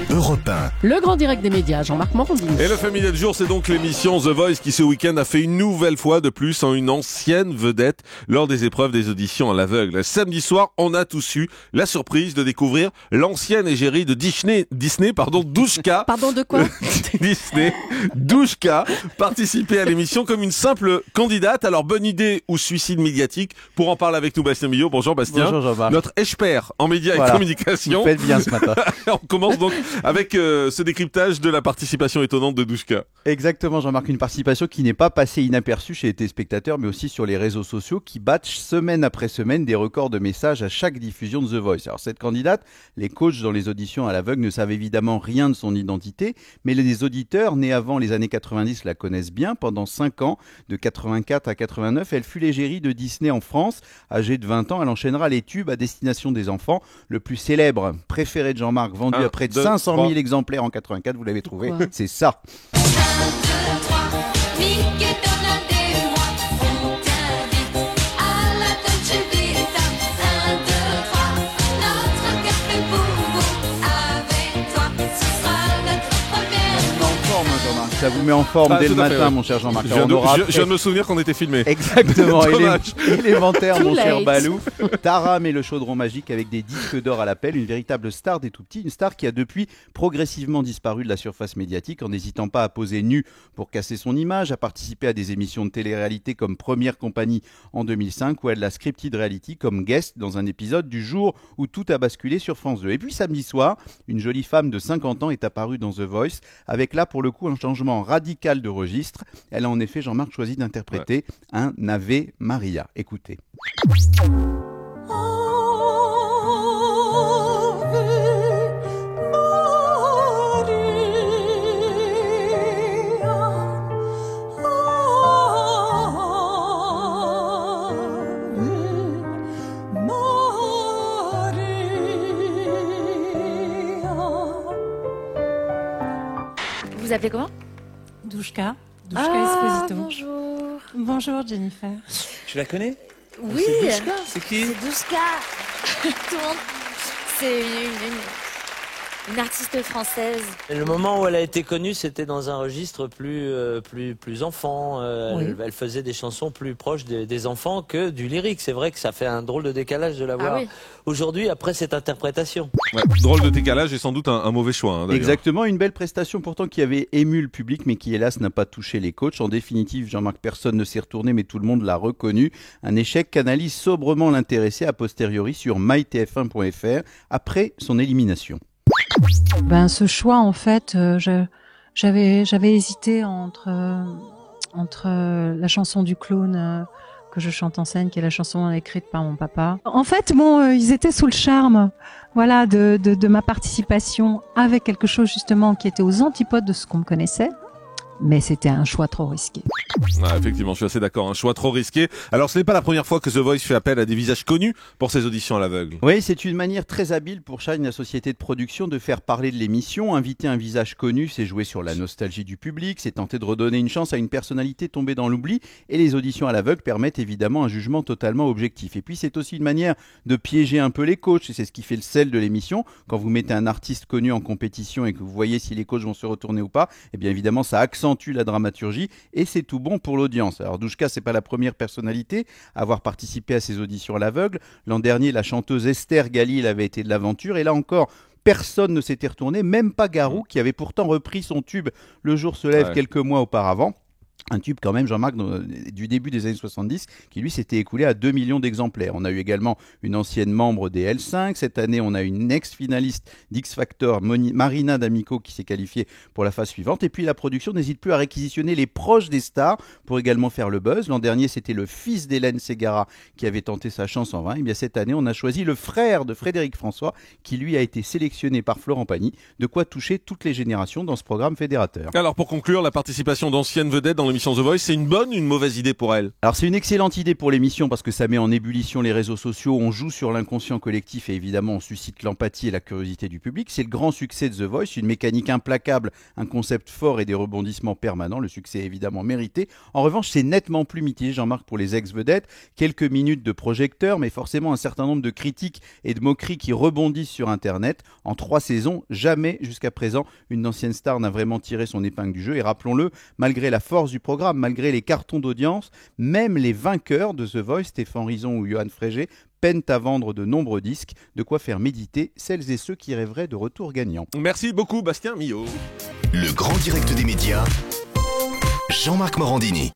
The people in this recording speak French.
Europe 1. Le grand direct des médias, Jean-Marc Morandini. Et le familier du jour, c'est donc l'émission The Voice qui ce week-end a fait une nouvelle fois de plus en une ancienne vedette lors des épreuves des auditions à l'aveugle. Samedi soir, on a tous eu la surprise de découvrir l'ancienne égérie de Disney, Douchka. Pardon, de quoi? Disney, Douchka, participer à l'émission comme une simple candidate. Alors, bonne idée ou suicide médiatique? Pour en parler avec nous, Bastien Millot. Bonjour Bastien. Bonjour Jean-Marc. Notre expert en médias et communication. Vous faites bien ce matin. On commence donc avec ce décryptage de la participation étonnante de Douchka. Exactement Jean-Marc, une participation qui n'est pas passée inaperçue chez les téléspectateurs mais aussi sur les réseaux sociaux qui battent semaine après semaine des records de messages à chaque diffusion de The Voice. Alors cette candidate, les coachs dans les auditions à l'aveugle ne savent évidemment rien de son identité, mais les auditeurs nés avant les années 90 la connaissent bien. Pendant 5 ans, de 84 à 89, elle fut l'égérie de Disney en France. Âgée de 20 ans, elle enchaînera les tubes à destination des enfants. Le plus célèbre, préféré de Jean-Marc, vendu à près de 500 000 exemplaires en 84, vous l'avez trouvé, c'est ça. 1, 2, 3, Mickey, Donald et moi, on t'invite à la Dolce Vita. 1, 2, 3, notre café pour vous, avec toi, ce sera notre première. En forme, Jean-Marc. Ça vous met en forme dès le matin, mon cher Jean-Marc. Je viens de me souvenir qu'on était filmé. Exactement, Dommage. élémentaire, mon Too cher late. Balou. Taram et le chaudron magique avec des disques d'or à l'appel, une véritable star des tout-petits, une star qui a depuis progressivement disparu de la surface médiatique en n'hésitant pas à poser nu pour casser son image, à participer à des émissions de télé-réalité comme Première Compagnie en 2005 ou à de la scripted reality comme guest dans un épisode du jour où tout a basculé sur France 2. Et puis samedi soir, une jolie femme de 50 ans est apparue dans The Voice avec là pour le coup un changement radical de registre. Elle a en effet, Jean-Marc, choisi d'interpréter un Ave Maria. Écoutez. Vous appelez comment? Douchka Esposito. Bonjour. Bonjour Jennifer. Tu la connais? Oui, C'est Douchka, c'est qui? c'est Douchka. Tout le monde. C'est une artiste française. Le moment où elle a été connue, c'était dans un registre plus enfant. Oui. Elle faisait des chansons plus proches des enfants que du lyrique. C'est vrai que ça fait un drôle de décalage de la voir oui. aujourd'hui après cette interprétation. Ouais, drôle de décalage et sans doute un mauvais choix. D'ailleurs. Exactement, une belle prestation pourtant qui avait ému le public mais qui hélas n'a pas touché les coachs. En définitive, Jean-Marc, personne ne s'est retourné mais tout le monde l'a reconnu. Un échec qu'analyse sobrement l'intéressé a posteriori sur mytf1.fr après son élimination. Ce choix, en fait, j'avais hésité entre la chanson du clown que je chante en scène, qui est la chanson écrite par mon papa. En fait, ils étaient sous le charme, voilà, de ma participation avec quelque chose justement qui était aux antipodes de ce qu'on me connaissait. Mais c'était un choix trop risqué. Effectivement, je suis assez d'accord. Un choix trop risqué. Alors, ce n'est pas la première fois que The Voice fait appel à des visages connus pour ses auditions à l'aveugle. Oui, c'est une manière très habile pour Shine, la société de production, de faire parler de l'émission. Inviter un visage connu, c'est jouer sur la nostalgie du public, c'est tenter de redonner une chance à une personnalité tombée dans l'oubli. Et les auditions à l'aveugle permettent évidemment un jugement totalement objectif. Et puis, c'est aussi une manière de piéger un peu les coachs. Et c'est ce qui fait le sel de l'émission. Quand vous mettez un artiste connu en compétition et que vous voyez si les coachs vont se retourner ou pas, eh bien évidemment, ça accentue la dramaturgie et c'est tout bon pour l'audience. Alors Douchka, c'est pas la première personnalité à avoir participé à ces auditions à l'aveugle. L'an dernier, la chanteuse Esther Galil avait été de l'aventure et là encore, personne ne s'était retourné, même pas Garou qui avait pourtant repris son tube Le jour se lève quelques mois auparavant. Un tube quand même, Jean-Marc, du début des années 70, qui lui s'était écoulé à 2 millions d'exemplaires. On a eu également une ancienne membre des L5. Cette année, on a une ex-finaliste d'X Factor, Marina D'Amico, qui s'est qualifiée pour la phase suivante. Et puis la production n'hésite plus à réquisitionner les proches des stars pour également faire le buzz. L'an dernier, c'était le fils d'Hélène Ségara qui avait tenté sa chance en vain. Et bien cette année, on a choisi le frère de Frédéric François, qui lui a été sélectionné par Florent Pagny. De quoi toucher toutes les générations dans ce programme fédérateur. Alors, pour conclure, la participation d'anciennes vedettes dans dans l'émission The Voice. C'est une bonne ou une mauvaise idée pour elle? Alors c'est une excellente idée pour l'émission parce que ça met en ébullition les réseaux sociaux, on joue sur l'inconscient collectif et évidemment on suscite l'empathie et la curiosité du public. C'est le grand succès de The Voice, une mécanique implacable, un concept fort et des rebondissements permanents. Le succès est évidemment mérité. En revanche, c'est nettement plus mitigé, Jean-Marc, pour les ex-vedettes. Quelques minutes de projecteur, mais forcément un certain nombre de critiques et de moqueries qui rebondissent sur Internet. En 3 saisons, jamais jusqu'à présent une ancienne star n'a vraiment tiré son épingle du jeu. Et rappelons-le, malgré la force du programme, malgré les cartons d'audience, même les vainqueurs de The Voice, Stéphane Rizon ou Johan Frégé, peinent à vendre de nombreux disques, de quoi faire méditer celles et ceux qui rêveraient de retour gagnant. Merci beaucoup Bastien Millot. Le grand direct des médias, Jean-Marc Morandini.